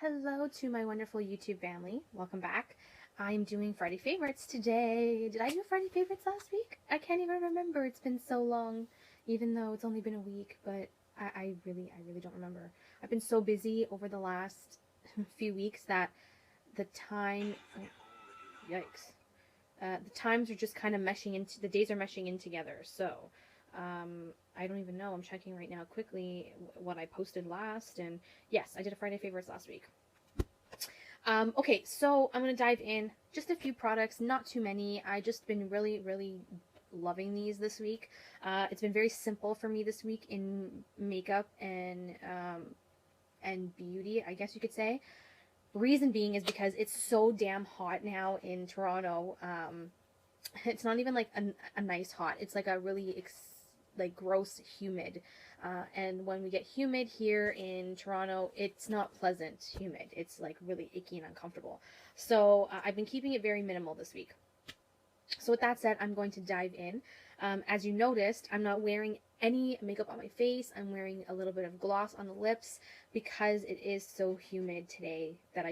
Hello to my wonderful YouTube family. Welcome back. I'm doing Friday favorites today. Did I do Friday favorites last week? I can't even remember. It's been so long, even though it's only been a week, but I really don't remember. I've been so busy over the last few weeks that the time, oh, yikes, the times are just kind of meshing into, the days are meshing in together. So, I don't even know. I'm checking right now quickly what I posted last, and yes, I did a Friday favorites last week. Okay, so I'm going to dive in. Just a few products, not too many. I just been really loving these this week. It's been very simple for me this week in makeup and beauty, I guess you could say. Reason being is because it's so damn hot now in Toronto. It's not even like a nice hot. It's like a really like gross humid. And when we get humid here in Toronto, it's not pleasant humid. It's like really icky and uncomfortable. So I've been keeping it very minimal this week. So with that said, I'm going to dive in. As you noticed, I'm not wearing any makeup on my face. I'm wearing a little bit of gloss on the lips because it is so humid today that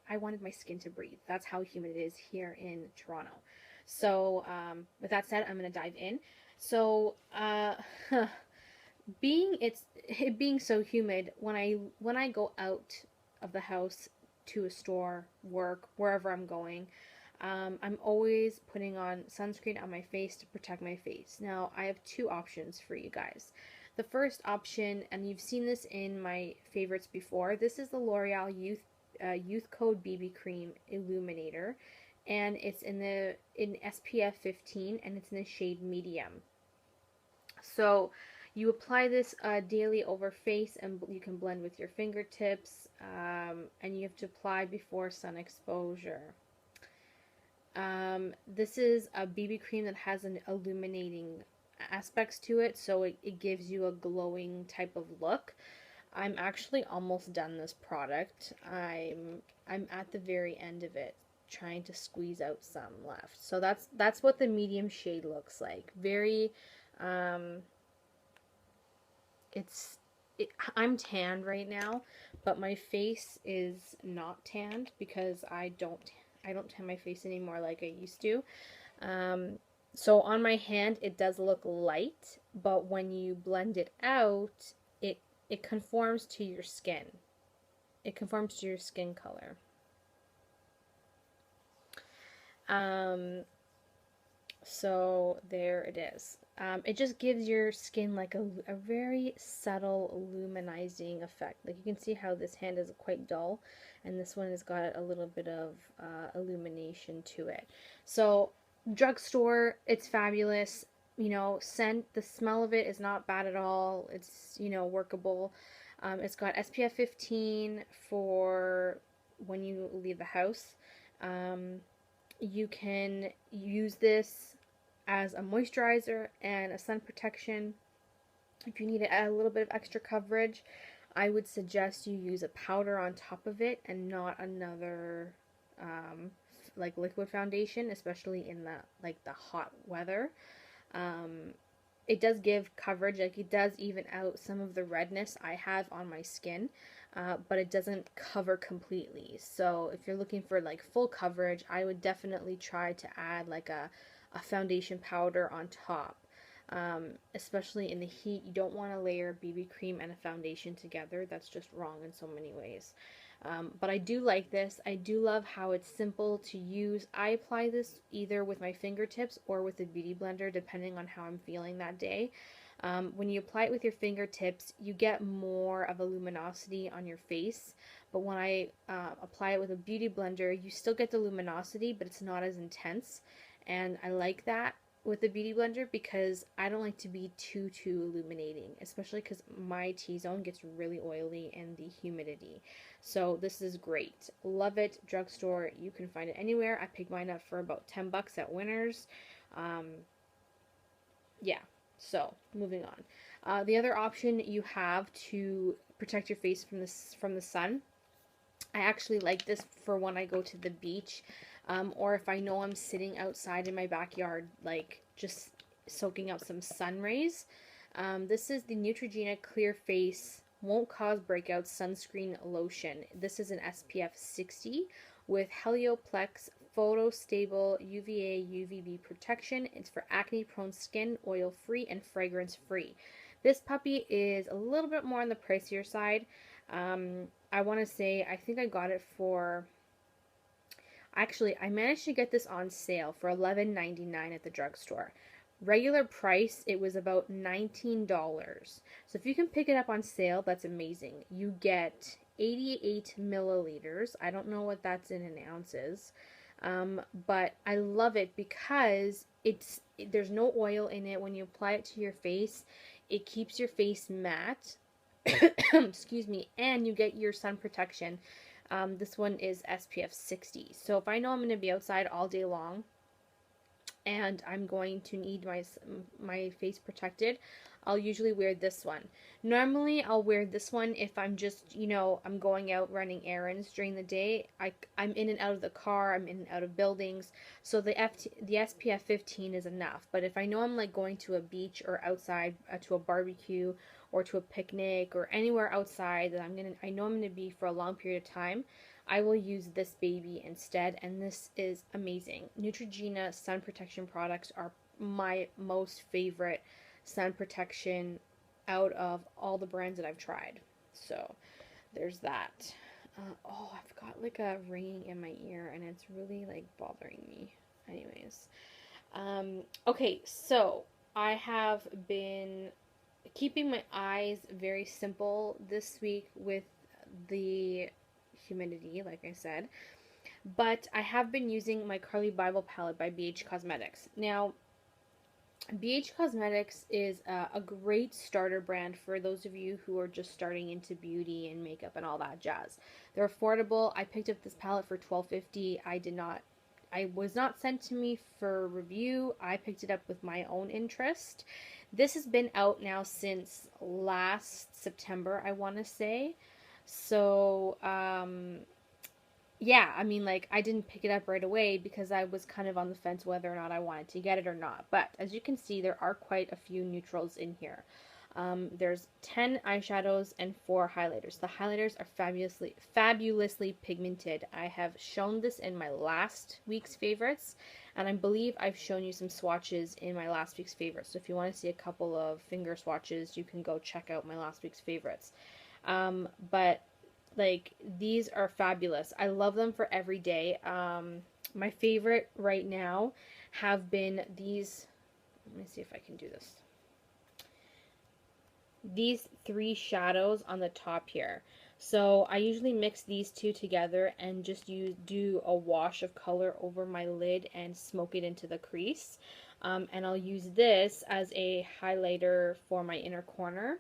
I wanted my skin to breathe. That's how humid it is here in Toronto. So with that said, I'm going to dive in. So it being so humid, when I go out of the house to a store, work, wherever I'm going, I'm always putting on sunscreen on my face to protect my face. Now, I have two options for you guys. The first option, and you've seen this in my favorites before, this is the L'Oreal Youth Code BB Cream Illuminator, and it's in SPF 15, and it's in the shade medium. So you apply this daily over face, and you can blend with your fingertips, and you have to apply before sun exposure. This is a BB cream that has an illuminating aspects to it, so it gives you a glowing type of look. I'm actually almost done this product. I'm at the very end of it, trying to squeeze out some left. So that's what the medium shade looks like. Very I'm tanned right now, but my face is not tanned because I don't tan my face anymore like I used to. So on my hand it does look light, but when you blend it out, it conforms to your skin. It conforms to your skin color. So there it is. It just gives your skin like a very subtle luminizing effect. Like you can see how this hand is quite dull, and this one has got a little bit of illumination to it. So drugstore, it's fabulous. You know, the smell of it is not bad at all. It's, you know, workable. It's got SPF 15 for when you leave the house. You can use this as a moisturizer and a sun protection. If you need a little bit of extra coverage, I would suggest you use a powder on top of it and not another like liquid foundation, especially in the hot weather. It does give coverage, like it does even out some of the redness I have on my skin, but it doesn't cover completely. So if you're looking for like full coverage, I would definitely try to add like a foundation powder on top. Especially in the heat, you don't want to layer BB cream and a foundation together. That's just wrong in so many ways. But I do like this. I do love how it's simple to use. I apply this either with my fingertips or with a beauty blender, depending on how I'm feeling that day. When you apply it with your fingertips, you get more of a luminosity on your face. But when I apply it with a beauty blender, you still get the luminosity, but it's not as intense. And I like that with the beauty blender because I don't like to be too illuminating, especially because my T-zone gets really oily in the humidity. So this is great. Love it. Drugstore, you can find it anywhere. I picked mine up for about 10 bucks at Winners. Yeah, so moving on. The other option you have to protect your face from the sun, I actually like this for when I go to the beach, or if I know I'm sitting outside in my backyard, like just soaking up some sun rays. This is the Neutrogena Clear Face won't cause breakouts sunscreen lotion. This is an SPF 60 with Helioplex photo stable UVA UVB protection. It's for acne prone skin, oil free and fragrance free. This puppy is a little bit more on the pricier side. I want to say I think I got it for, actually, I managed to get this on sale for $11.99 at the drugstore. Regular price, it was about $19. So if you can pick it up on sale, that's amazing. You get 88 milliliters. I don't know what that's in ounces. But I love it because there's no oil in it. When you apply it to your face, it keeps your face matte. Excuse me, and you get your sun protection. This one is SPF 60. So if I know I'm going to be outside all day long and I'm going to need my face protected, I'll usually wear this one. Normally, I'll wear this one if I'm just, I'm going out running errands during the day. I'm in and out of the car, I'm in and out of buildings, so the SPF 15 is enough. But if I know I'm like going to a beach or outside to a barbecue or to a picnic or anywhere outside that I know I'm gonna be for a long period of time, I will use this baby instead, and this is amazing. Neutrogena sun protection products are my most favorite sun protection out of all the brands that I've tried. So there's that. Oh, I've got like a ringing in my ear and it's really like bothering me. Anyways, okay, so I have been keeping my eyes very simple this week with the humidity, like I said, but I have been using my Carly Bible palette by BH Cosmetics. Now, BH Cosmetics is a great starter brand for those of you who are just starting into beauty and makeup and all that jazz. They're affordable. I picked up this palette for $12.50. I was not sent to me for review. I picked it up with my own interest. This has been out now since last September, I want to say. So, yeah, I mean, like, I didn't pick it up right away because I was kind of on the fence whether or not I wanted to get it or not. But as you can see, there are quite a few neutrals in here. There's 10 eyeshadows and 4 highlighters. The highlighters are fabulously pigmented. I have shown this in my last week's favorites, and I believe I've shown you some swatches in my last week's favorites. So if you want to see a couple of finger swatches, you can go check out my last week's favorites. But like, these are fabulous. I love them for every day. My favorite right now have been these. Let me see if I can do this. These 3 shadows on the top here. So I usually mix these 2 together and just do a wash of color over my lid and smoke it into the crease. And I'll use this as a highlighter for my inner corner.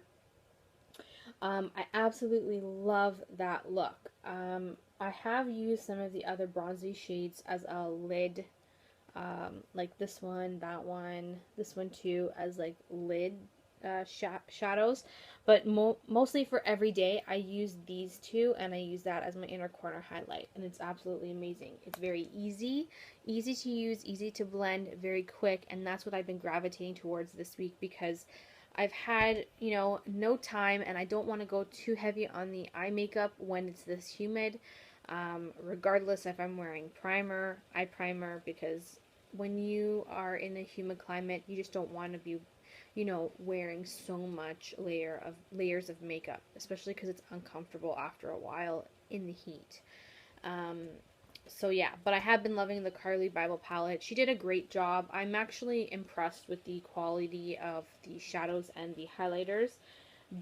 I absolutely love that look. I have used some of the other bronzy shades as a lid, like this one, that one, this one too, as like lid shadows. But mostly for every day, I use these 2, and I use that as my inner corner highlight, and it's absolutely amazing. It's very easy to use, easy to blend, very quick, and that's what I've been gravitating towards this week because I've had, no time, and I don't want to go too heavy on the eye makeup when it's this humid, regardless if I'm wearing primer, eye primer, because when you are in a humid climate, you just don't want to be, wearing so much layers of makeup, especially because it's uncomfortable after a while in the heat. So yeah, but I have been loving the Carly Bible palette. She did a great job. I'm actually impressed with the quality of the shadows and the highlighters.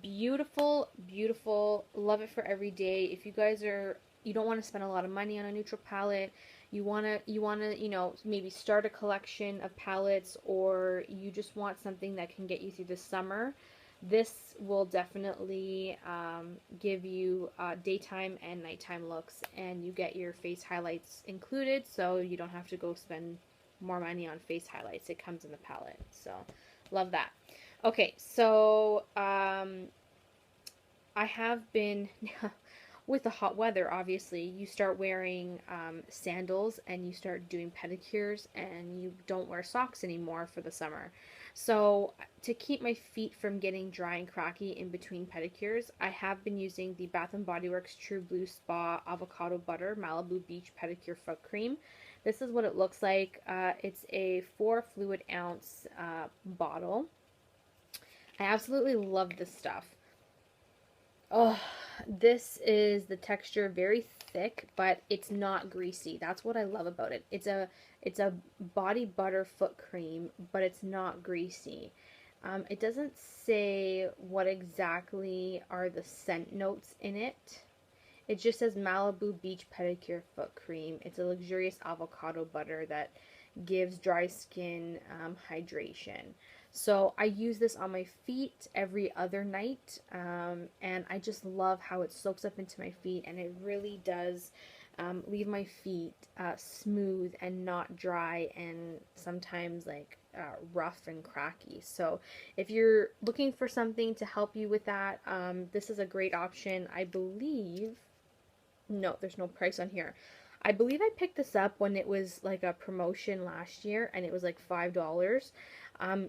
Beautiful, beautiful. Love it for every day. If you guys you don't want to spend a lot of money on a neutral palette, you wanna, maybe start a collection of palettes, or you just want something that can get you through the summer, this will definitely give you daytime and nighttime looks, and you get your face highlights included, so you don't have to go spend more money on face highlights. It comes in the palette, so love that. Okay, so I have been with the hot weather, obviously, you start wearing sandals and you start doing pedicures and you don't wear socks anymore for the summer. So, to keep my feet from getting dry and cracky in between pedicures, I have been using the Bath and Body Works True Blue Spa Avocado Butter Malibu Beach Pedicure Foot Cream. This is what it looks like. It's a 4 fluid ounce bottle. I absolutely love this stuff. Oh, this is the texture, very thick, but it's not greasy. That's what I love about it. It's a body butter foot cream, but it's not greasy. It doesn't say what exactly are the scent notes in it. It just says Malibu Beach Pedicure Foot Cream. It's a luxurious avocado butter that gives dry skin hydration. So I use this on my feet every other night, and I just love how it soaks up into my feet, and it really does leave my feet smooth and not dry and sometimes like rough and cracky. So if you're looking for something to help you with that, this is a great option. I believe, no, there's no price on here. I believe I picked this up when it was like a promotion last year and it was like $5.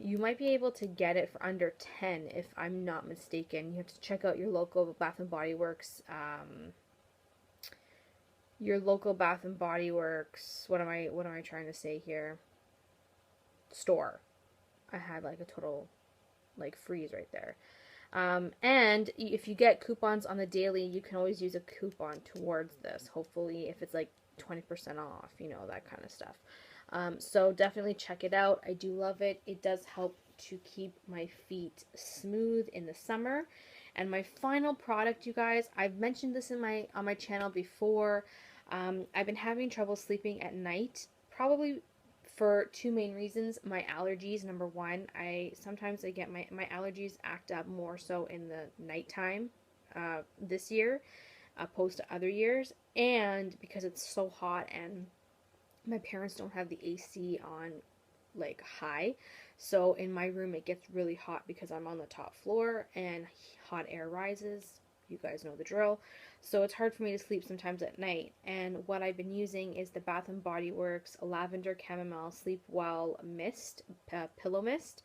You might be able to get it for under 10 if I'm not mistaken. You have to check out your local Bath and Body Works what am I trying to say here? Store. I had like a total like freeze right there. And if you get coupons on the daily, you can always use a coupon towards this. Hopefully, if it's like 20% off, that kind of stuff. So definitely check it out. I do love it. It does help to keep my feet smooth in the summer. And my final product, you guys, I've mentioned this on my channel before. I've been having trouble sleeping at night, probably for two main reasons. My allergies, number one, I get my allergies act up more so in the nighttime this year opposed to other years, and because it's so hot and my parents don't have the AC on like high. So in my room it gets really hot because I'm on the top floor and hot air rises. You guys know the drill. So it's hard for me to sleep sometimes at night. And what I've been using is the Bath and Body Works Lavender Chamomile Sleep Well Mist, Pillow Mist.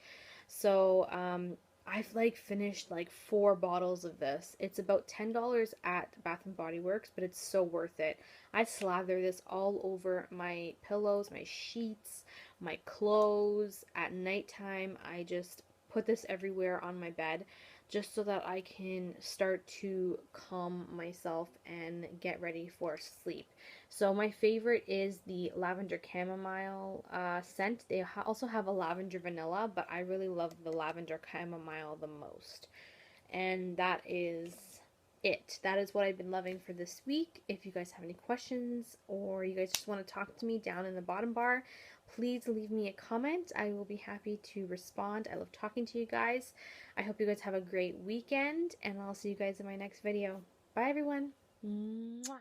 So I've like finished like 4 bottles of this. It's about $10 at Bath and Body Works, but it's so worth it. I slather this all over my pillows, my sheets, my clothes. At nighttime, I just put this everywhere on my bed just so that I can start to calm myself and get ready for sleep. So my favorite is the lavender chamomile scent. They also have a lavender vanilla, but I really love the lavender chamomile the most. And that is it. That is what I've been loving for this week. If you guys have any questions or you guys just want to talk to me down in the bottom bar, please leave me a comment. I will be happy to respond. I love talking to you guys. I hope you guys have a great weekend, and I'll see you guys in my next video. Bye, everyone. Mwah.